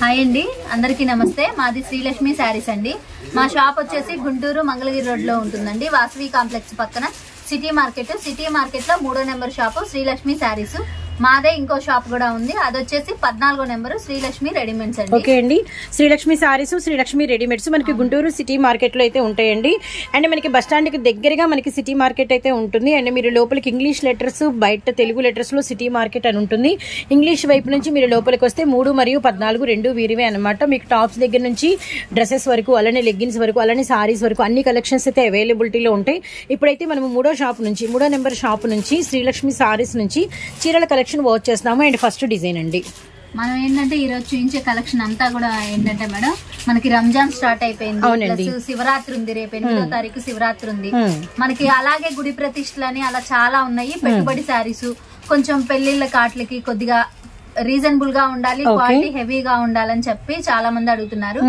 Hi అండి, అందరికీ నమస్తే. మాది శ్రీలక్ష్మి శారీస్ అండి. మా షాప్ వచ్చేసి గుంటూరు మంగళగిరి రోడ్ లో ఉంటుందండి. వాసవి కాంప్లెక్స్ పక్కన సిటీ మార్కెట్ లో 3వ నెంబర్ షాపు శ్రీలక్ష్మి శారీస్. మాదే ఇంకో షాప్ కూడా ఉంది, అది వచ్చేసి 14వ నెంబర్ శ్రీలక్ష్మి రెడీమేడ్స్ అండి. ఓకే అండి, శ్రీలక్ష్మి సారీస్, శ్రీలక్ష్మి రెడీమేడ్స్ మనకి గుంటూరు సిటీ మార్కెట్ లో అయితే ఉంటాయండి. అండ్ మనకి బస్ స్టాండ్ కి దగ్గరగా మనకి సిటీ మార్కెట్ అయితే ఉంటుంది. అండ్ మీరు లోపలికి ఇంగ్లీష్ లెటర్స్, బయట తెలుగు లెటర్స్ లో సిటీ మార్కెట్ అని ఉంటుంది. ఇంగ్లీష్ వైపు నుంచి మీరు లోపలికి వస్తే 3 మరియు 14 రెండు వీరివే అనమాట. మీకు టాప్స్ దగ్గర నుంచి డ్రెస్సెస్ వరకు, అలానే లెగ్గిన్స్ వరకు, అలానే సారీస్ వరకు అన్ని కలెక్షన్స్ అయితే అవైలబిలిటీలో ఉంటాయి. ఇప్పుడైతే మనం 3వ నెంబర్ షాప్ నుంచి శ్రీలక్ష్మి సారీస్ నుంచి చీరల కలెక్షన్ వాచ్ చేస్తున్నాము. అండ్ ఫస్ట్ డిజైన్ అండి. మనం ఏంటంటే ఈ రోజు చూపించే కలెక్షన్ అంతా కూడా ఏంటంటే మేడం, మనకి రంజాన్ స్టార్ట్ అయిపోయింది, శివరాత్రి ఉంది, రేపు 8వ తారీఖు శివరాత్రి ఉంది మనకి. అలాగే గుడి ప్రతిష్టలని అలా చాలా ఉన్నాయి. పెట్టుబడి శారీస్ కొంచెం పెళ్లిళ్ళ కాట్లకి కొద్దిగా రీజనబుల్ గా ఉండాలి, క్వాలిటీ హెవీగా ఉండాలని చెప్పి చాలా మంది అడుగుతున్నారు.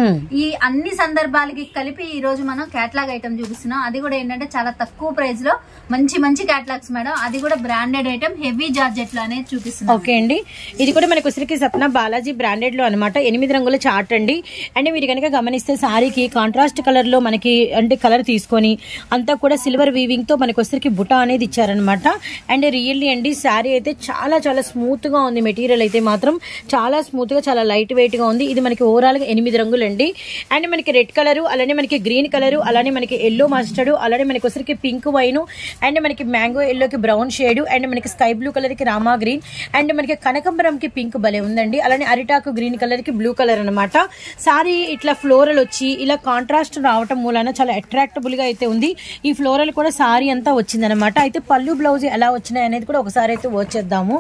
ఈ అన్ని సందర్భాలకి కలిపి ఈ రోజు మనం కేటలాగ్ ఐటమ్ చూపిస్తున్నాం. అది కూడా ఏంటంటే చాలా తక్కువ ప్రైస్ లో మంచి కేటలాగ్స్ మేడం. అది కూడా బ్రాండెడ్ ఐటమ్, హెవీ జార్జెట్ లో అనేది చూపిస్తున్నాం. ఓకే అండి, ఇది కూడా మనకు ఉసిరికి సప్న బాలాజీ బ్రాండెడ్ లో అనమాట. 8 రంగుల చార్ట్ అండి. అండ్ మీరు కనుక గమనిస్తే సారీకి కాంట్రాస్ట్ కలర్ లో మనకి అంటే కలర్ తీసుకొని అంతా కూడా సిల్వర్ వీవింగ్ తో మనకి ఉసిరికి బుటా అనేది ఇచ్చారనమాట. అండ్ రియల్లీ అండి సారీ అయితే చాలా స్మూత్ గా ఉంది. మెటీరియల్ అయితే మాత్రం చాలా స్మూత్ గా, చాలా లైట్ వెయిట్ గా ఉంది. ఇది మనకి ఓవరాల్ గా 8 రంగులు అండి. అండ్ మనకి రెడ్ కలర్, అలానే మనకి గ్రీన్ కలర్, అలానే మనకి ఎల్లో మస్టర్డ్, అలానే మనకి వచ్చరికి పింక్ వైన్, అండ్ మనకి మ్యాంగో ఎల్లోకి బ్రౌన్ షేడ్, అండ్ మనకి స్కై బ్లూ కలర్ కి రామా గ్రీన్, అండ్ మనకి కనకంబరం కి పింక్ భలే ఉందండి. అలానే అరిటాకు గ్రీన్ కలర్ కి బ్లూ కలర్ అనమాట. సారీ ఇట్లా ఫ్లోరల్ వచ్చి ఇలా కాంట్రాస్ట్ రావటం మూలాన చాలా అట్రాక్టబుల్ గా అయితే ఉంది. ఈ ఫ్లోరల్ కూడా సారీ అంతా వచ్చిందనమాట. అయితే పళ్ళు బ్లౌజ్ ఎలా వచ్చినాయి అనేది కూడా ఒకసారి అయితే వచ్చేద్దాము.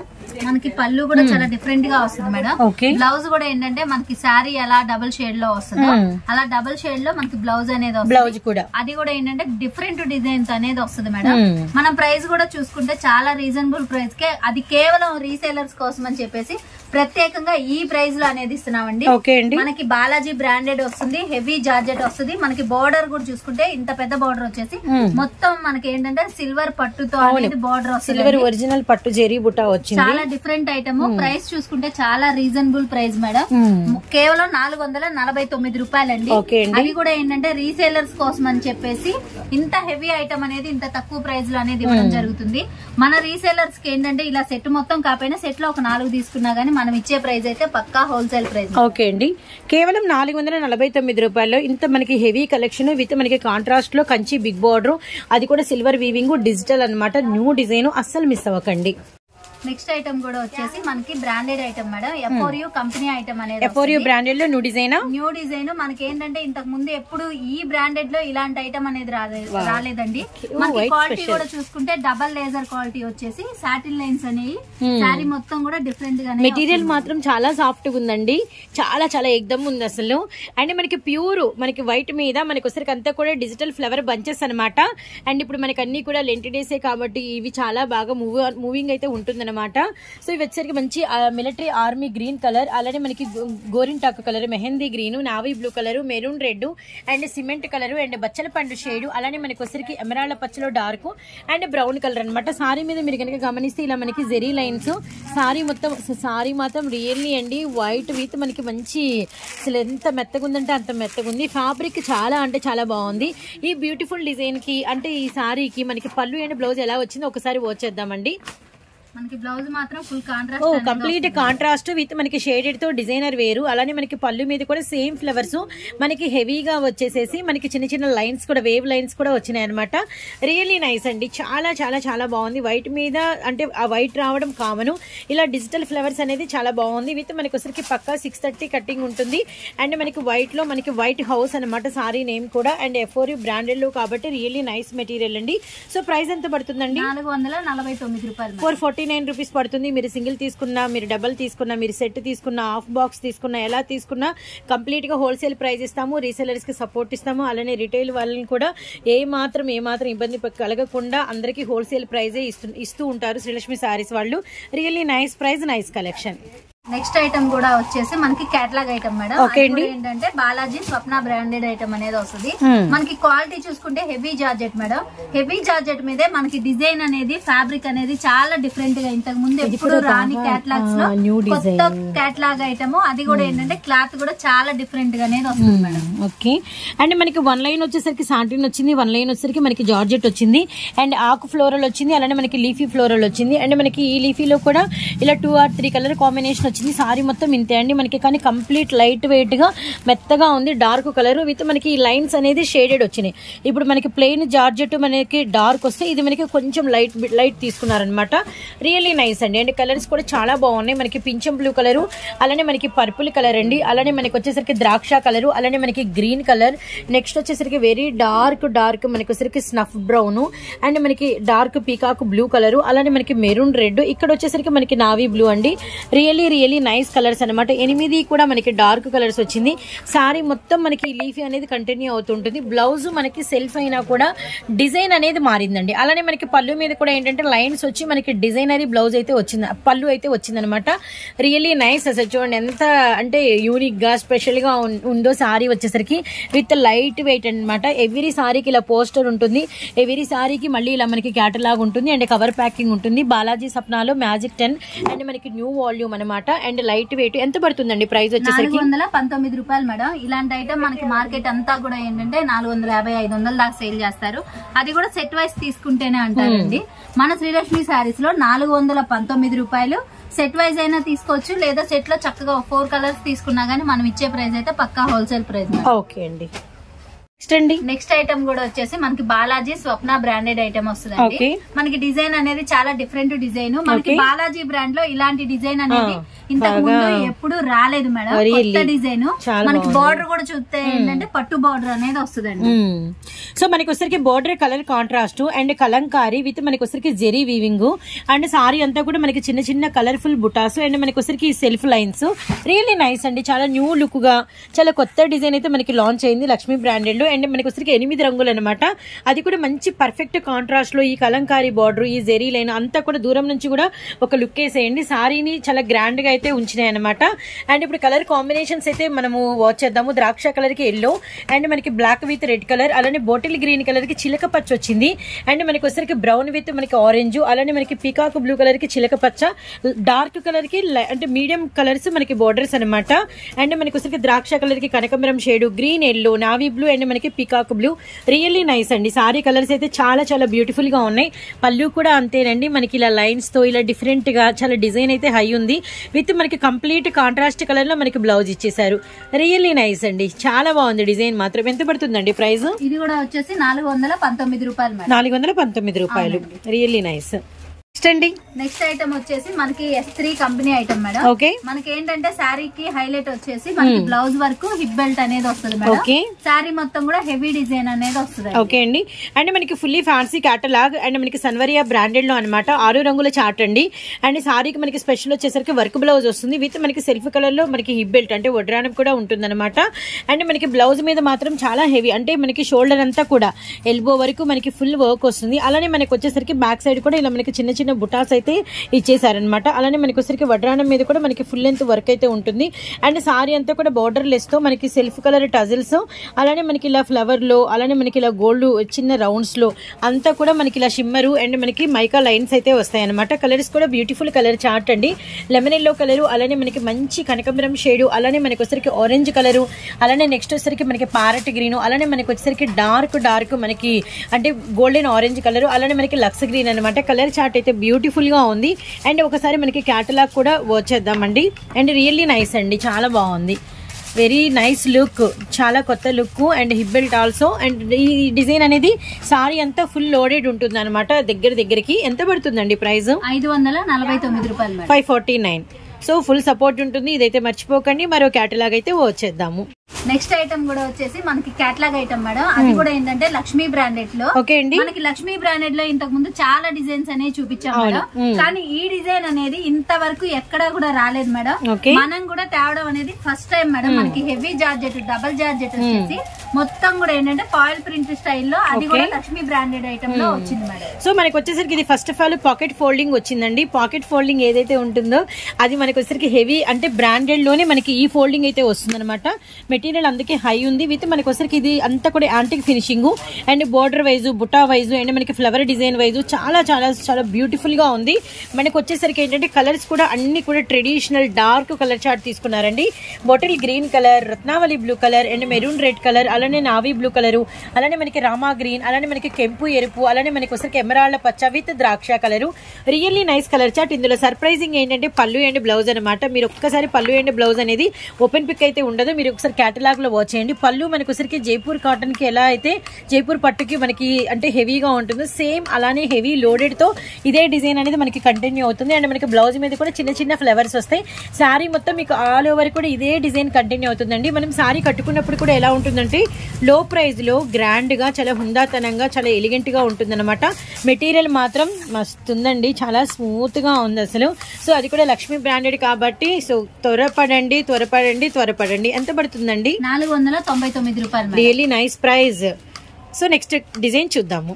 మనకి పళ్ళు కూడా చాలా డిఫరెంట్ గా వస్తుంది మేడం. బ్లౌజ్ కూడా ఏంటంటే మనకి శారీ ఎలా డబుల్ షేడ్ లో వస్తుందో అలా డబుల్ షేడ్ లో మనకి బ్లౌజ్ అనేది బ్లౌజ్ కూడా అది కూడా ఏంటంటే డిఫరెంట్ డిజైన్స్ అనేది వస్తుంది మేడం. మనం ప్రైస్ కూడా చూసుకుంటే చాలా రీజనబుల్ ప్రైస్ కే, అది కేవలం రీసేలర్స్ కోసం అని చెప్పేసి ప్రత్యేకంగా ఈ ప్రైస్ లో అనేది ఇస్తున్నామండి. మనకి బాలాజీ బ్రాండెడ్ వస్తుంది, హెవీ జార్జెట్ వస్తుంది. మనకి బోర్డర్ కూడా చూసుకుంటే ఇంత పెద్ద బోర్డర్ వచ్చేసి మొత్తం మనకి ఏంటంటే సిల్వర్ పట్టుతో అనేది బోర్డర్ వస్తుంది. సిల్వర్ ఒరిజినల్ పట్టు జెరీ బుటా వచ్చింది. చాలా డిఫరెంట్ ఐటమ్. ప్రైస్ చూసుకుంటే చాలా రీజనబుల్ ప్రైస్ మేడం. కేవలం 449 రూపాయలండి. అది కూడా ఏంటంటే రీసేలర్స్ కోసం అని చెప్పేసి ఇంత హెవీ ఐటమ్ అనేది ఇంత తక్కువ ప్రైస్ లో అనేది ఇవ్వడం జరుగుతుంది. మన రీసేలర్స్ కి ఏంటంటే ఇలా సెట్ మొత్తం కాకపోయినా సెట్ లో ఒక 4 తీసుకున్నా గానీ మనం ఇచ్చే ప్రైస్ అయితే పక్కా హోల్సేల్ ప్రైస్. ఓకే అండి, కేవలం 449 రూపాయల్లో ఇంత మనకి హెవీ కలెక్షన్ విత్ మనకి కాంట్రాస్ట్ లో కంచి బిగ్ బార్డర్, అది కూడా సిల్వర్ వీవింగ్, డిజిటల్ అనమాట. న్యూ డిజైన్, అస్సలు మిస్ అవ్వకండి. నెక్స్ట్ ఐటమ్ కూడా వచ్చేసి మనకి బ్రాండెడ్ ఐటమ్ మేడం. ఎఫోరియో కంపెనీ ఐటమ్ అనేది ఎఫోరియో బ్రాండెడ్ లో న్యూ డిజైన్. మనకి ఏంటంటే ఇంతకు ముందు ఎప్పుడు ఈ బ్రాండెడ్ లో ఇలాంటి ఐటమ్ అనేది రాలేదండి. మనకి క్వాలిటీ కూడా చూసుకుంటే డబల్ లేజర్ క్వాలిటీ వచ్చేసి సాటిన్ లైన్స్ అనేవి శారీ మొత్తం కూడా డిఫరెంట్ గా. మెటీరియల్ మాత్రం చాలా సాఫ్ట్ గా ఉందండి, చాలా ఎగ్దమ్ ఉంది అసలు. అండ్ మనకి ప్యూర్ మనకి వైట్ మీద మనకి వచ్చరికి అంతా కూడా డిజిటల్ ఫ్లవర్ బంచెస్ అనమాట. అండ్ ఇప్పుడు మనకి అన్ని కూడా లెంటి డేసే కాబట్టి ఇవి చాలా బాగా మూవింగ్ అయితే ఉంటుంది అనమాట. సో ఇవి వచ్చేసరికి మంచి మిలిటరీ ఆర్మీ గ్రీన్ కలర్, అలానే మనకి గోరింటాకు colour, mehndi green, navy blue colour, maroon red, and cement colour, and బచ్చల పండు షేడ్, అలానే మనకి వచ్చరికి ఎమరాల్డ్ పచ్చలో డార్క్ అండ్ బ్రౌన్ కలర్ అనమాట. సారీ మీద మీరు కనుక గమనిస్తే ఇలా మనకి జెరీ లైన్స్. సారీ మాత్రం రియల్లీ అండి వైట్ విత్ మనకి మంచి, అసలు ఎంత మెత్తగా ఉందంటే అంత మెత్తగా ఉంది. ఫ్యాబ్రిక్ చాలా అంటే చాలా బాగుంది. ఈ బ్యూటిఫుల్ డిజైన్ కి అంటే ఈ సారీకి మనకి పళ్ళు అండ్ బ్లౌజ్ ఎలా వచ్చిందో ఒకసారి వచ్చేద్దామండి. మనకి బ్లౌజ్ మాత్రం full contrast, complete contrast with మనకి షేడెడ్ తో డిజైనర్ వేరు. అలానే మనకి పళ్ళు మీద కూడా సేమ్ ఫ్లవర్స్ మనకి హెవీగా వచ్చేసేసి మనకి చిన్న లైన్స్ కూడా, వేవ్ లైన్స్ కూడా వచ్చినాయి అనమాట. రియల్లీ నైస్ అండి, చాలా బాగుంది. వైట్ మీద అంటే ఆ వైట్ రావడం కామను, ఇలా డిజిటల్ ఫ్లవర్స్ అనేది చాలా బాగుంది. విత్ మనకి వచ్చరికి పక్కా 630 కటింగ్ ఉంటుంది. అండ్ మనకి వైట్ లో మనకి వైట్ హౌస్ అనమాట సారీ నేమ్ కూడా. అండ్ ఎఫోరియో బ్రాండెడ్ లో కాబట్టి రియల్లీ నైస్ మెటీరియల్ అండి. సో ప్రైస్ ఎంత పడుతుందండి? 449 రూపాయలు. 449 రూపీస్ పడుతుంది. మీరు సింగిల్ తీసుకున్నా, మీరు డబల్ తీసుకున్నా, మీరు సెట్ తీసుకున్నా, హాఫ్ బాక్స్ తీసుకున్నా, ఎలా తీసుకున్నా కంప్లీట్ గా హోల్సేల్ ప్రైస్ ఇస్తాము. రీసెలర్స్ కి సపోర్ట్ ఇస్తాము. అలానే రిటైల్ వాళ్ళని కూడా ఏ మాత్రం ఇబ్బంది కలగకుండా అందరికి హోల్సేల్ ప్రైజే ఇస్తూ ఉంటారు శ్రీలక్ష్మి సారీస్ వాళ్ళు. Really nice price, nice collection. Next item కూడా వచ్చేసి మనకి కేటలాగ్ ఐటమ్ మేడం. ఏంటంటే బాలాజీ స్వప్న బ్రాండెడ్ ఐటమ్ అనేది వస్తుంది. మనకి క్వాలిటీ చూసుకుంటే heavy georgette madam. Heavy georgette మీదే మనకి డిజైన్ అనేది ఫ్యాబ్రిక్ అనేది చాలా డిఫరెంట్ గా ఇంతకు ముందు ఎప్పుడు రాని కేటలాగ్స్ లో కొత్త కేటలాగ్ ఐటమ్. అది కూడా ఏంటంటే క్లాత్ కూడా చాలా డిఫరెంట్ గా అనేది వస్తుంది మేడం. ఓకే. అండ్ మనకి 1 లైన్ వచ్చేసరికి సాటిన్ వచ్చింది, 1 లైన్ వచ్చేసరికి మనకి జార్జెట్ వచ్చింది, అండ్ ఆకు ఫ్లోరల్ వచ్చింది, అలానే మనకి లీఫీ ఫ్లోరల్ వచ్చింది. అండ్ మనకి ఈ లీఫీలో కూడా ఇలా 2 or 3 కలర్ కాంబినేషన్ వచ్చింది. సారీ మొత్తం ఇంతే అండి మనకి, కానీ కంప్లీట్ లైట్ వెయిట్ గా మెత్తగా ఉంది. డార్క్ కలర్ విత్ మనకి లైన్స్ అనేది షేడెడ్ వచ్చినాయి. ఇప్పుడు మనకి ప్లెయిన్ జార్జెట్ మనకి డార్క్ వస్తే ఇది మనకి కొంచెం లైట్ తీసుకున్నారనమాట. రియల్లీ నైస్ అండి. అండ్ కలర్స్ కూడా చాలా బాగున్నాయి. మనకి పింఛం బ్లూ కలర్, అలానే మనకి పర్పుల్ కలర్ అండి, అలానే మనకి వచ్చేసరికి ద్రాక్ష కలర్, అలానే మనకి గ్రీన్ కలర్, నెక్స్ట్ వచ్చేసరికి వెరీ డార్క్ మనకి వచ్చేసరికి స్నఫ్ బ్రౌన్, అండ్ మనకి డార్క్ పీకాక్ బ్లూ కలర్, అలానే మనకి మెరూన్ రెడ్, ఇక్కడ వచ్చేసరికి మనకి నావీ బ్లూ అండి. రియల్లీ నైస్ కలర్స్ అనమాట. 8 కూడా మనకి డార్క్ కలర్స్ వచ్చింది. సారీ మొత్తం మనకి లీఫీ అనేది కంటిన్యూ అవుతుంటుంది. బ్లౌజ్ మనకి సెల్ఫ్ అయినా కూడా డిజైన్ అనేది మారిందండి. అలానే మనకి పళ్ళు మీద కూడా ఏంటంటే లైన్స్ వచ్చి మనకి డిజైనరీ బ్లౌజ్ అయితే వచ్చింది, పళ్ళు అయితే వచ్చిందనమాట. Really nice. అసలు చూడండి ఎంత అంటే యూనిక్ గా స్పెషల్ గా ఉందో సారీ వచ్చేసరికి. విత్ లైట్ వెయిట్ అనమాట. ఎవ్రీ సారీకి ఇలా పోస్టర్ ఉంటుంది, ఎవ్రీ సారీకి మళ్ళీ ఇలా మనకి క్యాటలాగ్ ఉంటుంది, అండ్ కవర్ ప్యాకింగ్ ఉంటుంది. బాలాజీ సప్నాలో మ్యాజిక్ 10 అండ్ మనకి న్యూ వాల్యూమ్ అనమాట. And light weight. ఎంత పడుతుందండి ప్రైస్ వచ్చేసరికి? 419 రూపాయలు మేడం. ఇలాంటి ఐటమ్ మనకి మార్కెట్ అంతా కూడా ఏంటంటే 450-500 దాకా సేల్ చేస్తారు. అది కూడా సెట్ వైస్ తీసుకుంటేనే అంటారండి. మన శ్రీలక్ష్మి శారీస్ లో 419 రూపాయలు. సెట్ వైజ్ అయినా తీసుకోవచ్చు, లేదా సెట్ లో చక్కగా 4 కలర్స్ తీసుకున్నా గానీ మనం ఇచ్చే ప్రైస్ అయితే పక్కా హోల్సేల్ ప్రైస్. ఓకే అండి. నెక్స్ట్ ఐటమ్ కూడా వచ్చేసి మనకి బాలాజీ స్వప్న బ్రాండెడ్ ఐటమ్ వస్తుంది. మనకి డిజైన్ అనేది చాలా డిఫరెంట్ డిజైన్. మనకి బాలాజీ బ్రాండ్ లో ఇలాంటి డిజైన్ అనేది ఇంతకు ముందు ఎప్పుడు రాలేదు మేడం. కొత్త డిజైన్. మనకి బార్డర్ కూడా చూస్తే ఏంటంటే పట్టు బార్డర్ అనేది వస్తుందండి. సో మనకి వచ్చరికి border colour contrast and Kalamkari with మనకి వచ్చరికి జెరీ వీవింగ్, అండ్ సారీ అంతా కూడా మనకి చిన్న కలర్ఫుల్ బుటాస్, అండ్ మనకి వచ్చరికి సెల్ఫ్ లైన్స్. రియల్లీ నైస్ అండి. చాలా న్యూ లుక్ గా చాలా కొత్త డిజైన్ అయితే మనకి లాంచ్ అయింది లక్ష్మీ బ్రాండెడ్ లో. అండ్ మనకి వచ్చరికి 8 రంగులు అనమాట. అది కూడా మంచి పర్ఫెక్ట్ కాంట్రాస్ట్ లో ఈ కలంకారీ బార్డర్, ఈ జెరీ లైన్ అంతా కూడా దూరం నుంచి కూడా ఒక లుక్ వేసేయండి. సారీని చాలా గ్రాండ్ గా అయితే ఉంచినాయి అనమాట. అండ్ ఇప్పుడు కలర్ కాంబినేషన్స్ అయితే మనము వాచ్ చేద్దాము. ద్రాక్ష కలర్ కి ఎల్లో, అండ్ మనకి బ్లాక్ విత్ రెడ్ కలర్, అలానే బాటిల్ గ్రీన్ కలర్ కి చిలక పచ్చ వచ్చింది, అండ్ మనకి వచ్చరికి బ్రౌన్ విత్ మనకి ఆరెంజ్, అలానే మనకి పీకాక్ బ్లూ కలర్ కి చిలక పచ్చ, డార్క్ కలర్ కి అంటే మీడియం కలర్స్ మనకి బోర్డర్స్ అనమాట. అండ్ మనకి వచ్చరికి ద్రాక్ష కలర్ కి కనకమరం shade, green yellow, navy blue, and మనకి పీకాక్ బ్లూ. రియల్లీ నైస్ అండి. సారీ కలర్స్ అయితే చాలా బ్యూటిఫుల్ గా ఉన్నాయి. పళ్ళు కూడా అంతేనండి. మనకి ఇలా లైన్స్ తో ఇలా డిఫరెంట్ గా చాలా డిజైన్ అయితే హై ఉంది. విత్ మనకి కంప్లీట్ కాంట్రాస్ట్ కలర్ లో మనకి బ్లౌజ్ ఇచ్చేసారు. రియల్లీ నైస్ అండి. చాలా బాగుంది డిజైన్ మాత్రం. ఎంత పడుతుందండి ప్రైస్? ఇది కూడా వచ్చేసి 419 రూపాయలు. 419 రూపాయలు. Really nice. నెక్స్ట్ ఐటమ్ వచ్చేసి మనకి S3 కంపెనీ ఐటమ్ మేడం. మనకి ఏంటంటే శారీకి హైలైట్ వచ్చేసి మనకి బ్లౌజ్ వర్క్, హిప్ బెల్ట్ అనేది వస్తుంది మేడం. శారీ మొత్తం కూడా హెవీ డిజైన్ అనేది వస్తుంది. ఓకే అండి. అండ్ మనకి ఫుల్లీ ఫ్యాన్సీ కేటలాగ్, అండ్ మనకి సన్వరియా బ్రాండెడ్ లో అనమాట. 6 రంగుల చార్ట్ అండి. అండ్ సారీకి మనకి స్పెషల్ వచ్చేసరికి వర్క్ బ్లౌజ్ వస్తుంది విత్ మనకి సెల్ఫ్ కలర్ లో మనకి హిప్ బెల్ట్ అంటే వడ్రానం కూడా ఉంటుంది అనమాట. అండ్ మనకి బ్లౌజ్ మీద మాత్రం చాలా హెవీ, అంటే మనకి షోల్డర్ అంతా కూడా ఎల్బో వరకు మనకి ఫుల్ వర్క్ వస్తుంది. అలానే మనకి వచ్చేసరికి బ్యాక్ సైడ్ కూడా ఇలా మనకి చిన్న బుటాస్ అయితే ఇచ్చేసారనమాట. అలానే మనకి వచ్చరికి వడ్రానం మీద కూడా మనకి ఫుల్ లెంత్ వర్క్ అయితే ఉంటుంది. అండ్ సారీ అంతా కూడా బార్డర్ లెస్ తో మనకి సెల్ఫ్ కలర్ టజిల్స్, అలానే మనకి ఇలా ఫ్లవర్ లో, అలానే మనకి ఇలా గోల్డ్ చిన్న రౌండ్స్ లో అంతా కూడా మనకి ఇలా షిమ్మరు అండ్ మనకి మైకా లైన్స్ అయితే వస్తాయి అనమాట. కలర్స్ కూడా బ్యూటిఫుల్ కలర్ చార్ట్ అండి. లెమన్ ఎల్లో కలర్, అలానే మనకి మంచి కనకమరం షేడ్, అలానే మనకి వచ్చరికి ఆరెంజ్ కలర్, అలానే నెక్స్ట్ వచ్చరికి మనకి ప్యారెట్ గ్రీన్, అలానే మనకి వచ్చరికి డార్క్ మనకి అంటే గోల్డెన్ ఆరెంజ్ కలర్, అలానే మనకి లక్స్ గ్రీన్ అనమాట. కలర్ చార్ట్ అయితే బ్యూటిఫుల్ గా ఉంది. అండ్ ఒకసారి మనకి క్యాటలాగ్ కూడా వచ్చేద్దామండి. అండ్ రియల్లీ నైస్ అండి. చాలా బాగుంది. వెరీ నైస్ లుక్, చాలా కొత్త look. And hip belt also. And ఈ డిజైన్ అనేది సారీ అంతా ఫుల్ లోడెడ్ ఉంటుంది అనమాట. దగ్గరికి ఎంత పడుతుందండి ప్రైస్? 549 రూపాయలు. 549. సో ఫుల్ సపోర్ట్ ఉంటుంది. ఇదైతే మర్చిపోకండి. మరో క్యాటలాగ్ అయితే వచ్చేద్దాము. నెక్స్ట్ ఐటమ్ కూడా వచ్చేసి మనకి క్యాటలాగ్ ఐటమ్ మేడం. అది కూడా ఏంటంటే లక్ష్మీ బ్రాండెడ్ లో. మనకి లక్ష్మీ బ్రాండెడ్ లో ఇంతకు ముందు చాలా డిజైన్స్ అనేవి చూపించాం మేడం. కానీ ఈ డిజైన్ అనేది ఇంతవరకు ఎక్కడా కూడా రాలేదు మేడం. మనం కూడా తేవడం అనేది ఫస్ట్ టైం మేడం. మనకి హెవీ జార్జెట్, డబుల్ జార్జెట్ వచ్చేసి మొత్తం కూడా ఏంటంటే ఫాయిల్ ప్రింట్ స్టైల్లో, అది కూడా లక్ష్మీ బ్రాండెడ్ ఐటమ్ లో వచ్చింది మేడం. సో మనకి వచ్చేసరికి ఇది first of all pocket folding వచ్చిందండి. పాకెట్ ఫోల్డింగ్ ఏదైతే ఉంటుందో అది మనకి వచ్చేసరికి హెవీ అంటే బ్రాండెడ్ లోనే మనకి ఈ ఫోల్డింగ్ అయితే వస్తుంది అనమాట. మెటీరియల్ అందుకే హై ఉంది. విత్ మనకి వచ్చేసరికి ఇది అంతా కూడా antique finishing and border wise, బుటా వైజ్ అండ్ మనకి ఫ్లవర్ డిజైన్ వైజ్ చాలా చాలా చాలా బ్యూటిఫుల్ గా ఉంది. మనకి వచ్చేసరికి ఏంటంటే కలర్స్ కూడా అన్ని కూడా ట్రెడిషనల్ డార్క్ కలర్ చార్ట్ తీసుకున్నారండి. బాటిల్ గ్రీన్ కలర్, రత్నావళి blue colour and maroon red colour, అలానే నావీ బ్లూ కలర్, అలానే మనకి రామా గ్రీన్, అలానే మనకి కెంపు ఎరుపు, అలానే మనకి వచ్చేసరికి ఎమరాల్డ్ పచ్చ విత్ ద్రాక్ష colour. Really nice colour chart. ఇందులో సర్ప్రైజింగ్ ఏంటంటే పళ్ళు అండ్ బ్లౌజ్ అనమాట. మీరు ఒక్కసారి పళ్ళు అండ్ బ్లౌజ్ అనేది ఓపెన్ పిక్ అయితే ఉండదు. మీరు ఒకసారి కేటలాగ్ లో వాచ్ చేయండి. పళ్ళు మనకి వచ్చరికి జైపూర్ కాటన్ కి ఎలా అయితే జైపూర్ పట్టుకి మనకి అంటే హెవీగా ఉంటుందో సేమ్ అలానే హెవీ లోడెడ్ తో ఇదే డిజైన్ అనేది మనకి కంటిన్యూ అవుతుంది. అండ్ మనకి బ్లౌజ్ మీద కూడా చిన్న చిన్న ఫ్లవర్స్ వస్తాయి. శారీ మొత్తం మీకు ఆల్ ఓవర్ కూడా ఇదే డిజైన్ కంటిన్యూ అవుతుందండి. మనం శారీ కట్టుకున్నప్పుడు కూడా ఎలా ఉంటుందంటే లో ప్రైస్ లో గ్రాండ్ గా, చాలా హుందాతనంగా, చాలా ఎలిగెంట్ గా ఉంటుందన్నమాట. మెటీరియల్ మాత్రం మస్తుందండి, చాలా స్మూత్ గా ఉంది అసలు. సో అది కూడా లక్ష్మీ బ్రాండెడ్ కాబట్టి సో త్వరపడండి త్వరపడండి త్వరపడండి. ఎంత పడుతుందండి? 499 రూపాయలు. Really nice price. So next design చూద్దాము.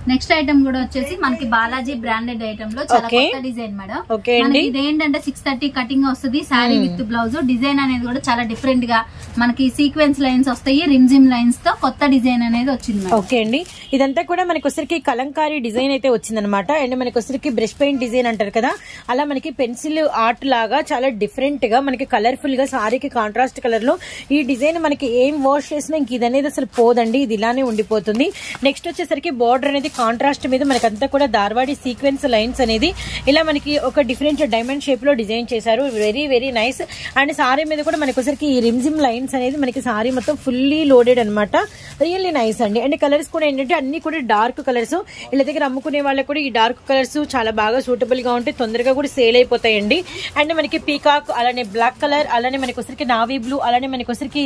నెక్స్ట్ ఐటమ్ కూడా వచ్చేసి మనకి బాలాజీ బ్రాండెడ్ ఐటమ్ లో చాలా కొత్త డిజైన్ మేడం. మనకి ఇదేంటంటే 630 కటింగ్ వస్తుంది శారీ విత్ బ్లౌజ్. డిజైన్ అనేది కూడా చాలా డిఫరెంట్ గా మనకి సీక్వెన్స్ లైన్స్ వస్తాయి, రిమ్జిమ్ లైన్స్ తో కొత్త డిజైన్ అనేది వచ్చింది. ఓకే అండి, ఇదంతా కూడా మనకి వచ్చరికి కలంకారీ డిజైన్ అయితే వచ్చిందనమాట. అండ్ మనకి వచ్చరికి బ్రష్ పెయింట్ డిజైన్ అంటారు కదా, అలా మనకి పెన్సిల్ ఆర్ట్ లాగా చాలా డిఫరెంట్ గా మనకి కలర్ఫుల్ గా సారీకి కాంట్రాస్ట్ కలర్ లో ఈ డిజైన్ మనకి ఏం వాష్ చేసినా ఇంక ఇది అనేది అసలు పోదండి, ఇది ఇలానే ఉండిపోతుంది. నెక్స్ట్ వచ్చేసరికి బార్డర్ అనేది కాంట్రాస్ట్ మీద మనకంతా కూడా దార్వాడి సీక్వెన్స్ లైన్స్ అనేది ఇలా మనకి ఒక డిఫరెంట్ డైమండ్ షేప్ లో డిజైన్ చేశారు. Very very nice. And sorry మీద కూడా మనకి వచ్చరికి ఈ రిమ్జిమ్ లైన్స్ అనేది మనకి సారీ మొత్తం ఫుల్లీ లోడెడ్ అనమాట. రియల్లీ నైస్ అండి. అండ్ కలర్స్ కూడా ఏంటంటే అన్ని కూడా డార్క్ కలర్స్. వీళ్ళ దగ్గర అమ్ముకునే వాళ్ళకి కూడా ఈ డార్క్ కలర్స్ చాలా బాగా సూటబుల్ గా ఉంటాయి, తొందరగా కూడా సేల్ అయిపోతాయండి. అండ్ మనకి పీకాక్, అలానే బ్లాక్ కలర్, అలానే మనకి వచ్చరికి నావీ బ్లూ, అలానే మనకి వచ్చరికి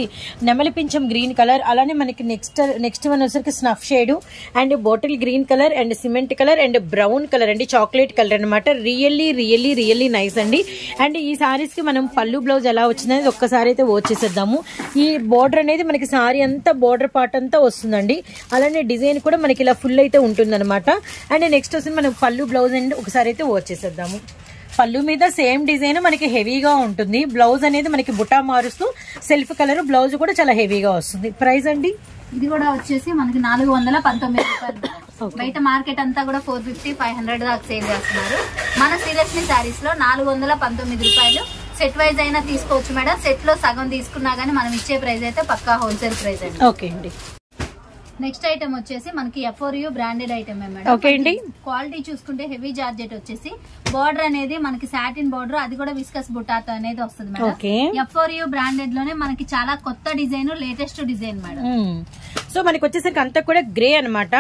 నెమలి పింఛం గ్రీన్ కలర్, అలానే మనకి నెక్స్ట్ వన్ వచ్చరికి snuff shade and bottle green colour and cement colour and brown colour అండి, చాక్లెట్ కలర్ అనమాట. రియల్లీ రియల్లీ రియల్లీ నైస్ అండి. అండ్ ఈ సారీస్ కి మనం పళ్ళు బ్లౌజ్ ఎలా వచ్చిందనేది ఒక్కసారి అయితే వచ్చేసేద్దాము. ఈ బోర్డర్ అనేది మనకి సారీ అంతా బోర్డర్ పార్ట్ అంతా వస్తుందండి. అలానే డిజైన్ కూడా మనకి ఇలా ఫుల్ అయితే ఉంటుందన్నమాట. అండ్ నెక్స్ట్ వస్తుంది మనం పళ్ళు బ్లౌజ్ అండి ఒకసారి అయితే వచ్చేసేద్దాము. పళ్ళు మీద సేమ్ డిజైన్ మనకి హెవీగా ఉంటుంది. బ్లౌజ్ అనేది మనకి బుటా మారుస్తూ సెల్ఫ్ కలర్, బ్లౌజ్ కూడా చాలా హెవీగా వస్తుంది. ప్రైస్ అండి ఇది కూడా వచ్చేసి మనకి 419 రూపాయలు. బయట మార్కెట్ అంతా కూడా 450, 500 దాకా సేల్ చేస్తున్నారు. మన శ్రీలక్ష్మి శారీస్ లో 419 రూపాయలు. సెట్ వైజ్ అయినా తీసుకోవచ్చు మేడం. సెట్ లో సగం తీసుకున్నా గానీ మనం ఇచ్చే ప్రైస్ అయితే పక్కా హోల్సేల్ ప్రైస్ అండి. ఓకే అండి. నెక్స్ట్ ఐటమ్ వచ్చేసి మనకి F4U branded item madam. Okay అండి. క్వాలిటీ చూసుకుంటే హెవీ జార్జెట్ వచ్చేసి బార్డర్ అనేది మనకి సాటిన్ బార్డర్, అది కూడా విస్కస్ బుటాతో అనేది వస్తుంది మేడం. F4U బ్రాండెడ్ లోనే మనకి చాలా కొత్త design, latest design madam. So మనకి వచ్చేసరికి అంతా కూడా గ్రే అనమాట.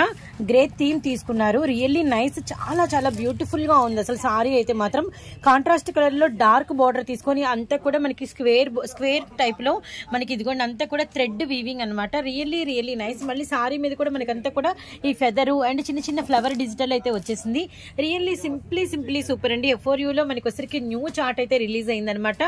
గ్రే థీమ్ తీసుకున్నారు. రియల్లీ నైస్, చాలా చాలా బ్యూటిఫుల్ గా ఉంది అసలు. సారీ అయితే మాత్రం కాంట్రాస్ట్ కలర్ లో డార్క్ బార్డర్ తీసుకొని అంతా కూడా మనకి స్క్వేర్ టైప్ లో మనకి ఇదిగోండి అంతా కూడా థ్రెడ్ వీవింగ్ అనమాట. Really really nice. మళ్ళీ సారీ మీద కూడా మనకి అంతా కూడా ఈ ఫెదరు అండ్ చిన్న చిన్న ఫ్లవర్ డిజిటల్ అయితే వచ్చేసింది. రియల్లీ సింప్లీ సూపర్ అండి. F4U లో మనకి వచ్చరికి న్యూ చార్ట్ అయితే రిలీజ్ అయిందనమాట.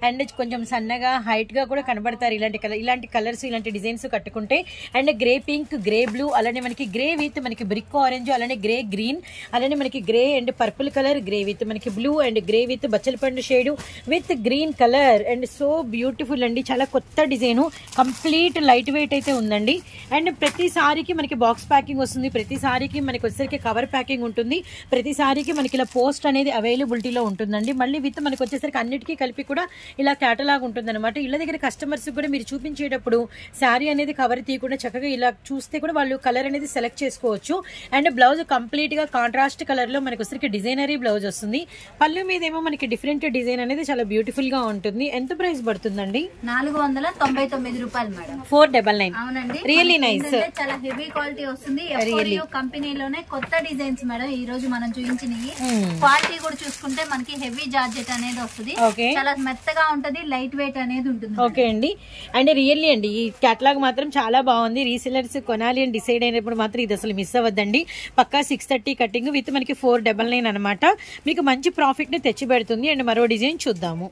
అండ్ కొంచెం సన్నగా హైట్ గా కూడా కనబడతారు ఇలాంటి కలర్స్, ఇలాంటి డిజైన్స్ కట్టుకుంటే. And grey pink, grey blue, అలానే మనకి గ్రే విత్ మనకి బ్రిక్ ఆరెంజ్, అలానే గ్రే గ్రీన్, అలానే మనకి grey and purple colour, grey with మనకి బ్లూ అండ్ గ్రే విత్ బచ్చల పండు shade with green colour. And so beautiful అండి. చాలా కొత్త డిజైన్, కంప్లీట్ లైట్ వెయిట్ అయితే ఉందండి. అండ్ ప్రతి సారీకి మనకి బాక్స్ ప్యాకింగ్ వస్తుంది. ప్రతి సారీకి మనకి వచ్చేసరికి కవర్ ప్యాకింగ్ ఉంటుంది. ప్రతి సారీకి మనకి ఇలా పోస్ట్ అనేది అవైలబిలిటీలో ఉంటుందండి. మళ్ళీ విత్ మనకి వచ్చేసరికి అన్నిటికీ కలిపి కూడా ఇలా కేటలాగ్ ఉంటుంది అనమాట. ఇళ్ళ దగ్గర కస్టమర్స్ కూడా మీరు చూపించేటప్పుడు శారీ అనేది కవర్ తీయకుండా చక్కగా ఇలా చూస్తే కూడా వాళ్ళు కలర్ అనేది సెలెక్ట్ చేసుకోవచ్చు. అండ్ బ్లౌజ్ కంప్లీట్ గా కాంట్రాస్ట్ కలర్ లో మనకి వచ్చరికి డిజైనరీ బ్లౌజ్ వస్తుంది. పళ్ళు మీద ఏమో మనకి డిఫరెంట్ డిజైన్ అనేది చాలా బ్యూటిఫుల్ గా ఉంటుంది. ఎంత ప్రైస్ పడుతుందండి? 499 రూపాయలు మేడం. 499. అవునండి, రియల్లీ నైస్, చాలా హెవీ క్వాలిటీ వస్తుంది. కంపెనీలోనే కొత్త డిజైన్స్ మేడం ఈ రోజు మనం చూపించినవి. క్వాలిటీ కూడా చూసుకుంటే మనకి హెవీ జార్జెట్ అనేది వస్తుంది. చాలా మెత్తగా ఉంటది, లైట్ వెయిట్ అనేది ఉంటుంది. ఓకే అండి. అండ్ రియల్లీ అండి ఈ కేటలాగ్ మాత్రం చాలా బాగుంది. రీసెలర్స్ కొనాలి అని డిసైడ్ అయినప్పుడు మాత్రం ఇది అసలు మిస్ అవ్వద్దండి. పక్కా 630 కటింగ్ విత్ మనకి 499 అనమాట. మీకు మంచి ప్రాఫిట్ ని తెచ్చి పెడుతుంది. అండ్ మరో డిజైన్ చూద్దాము.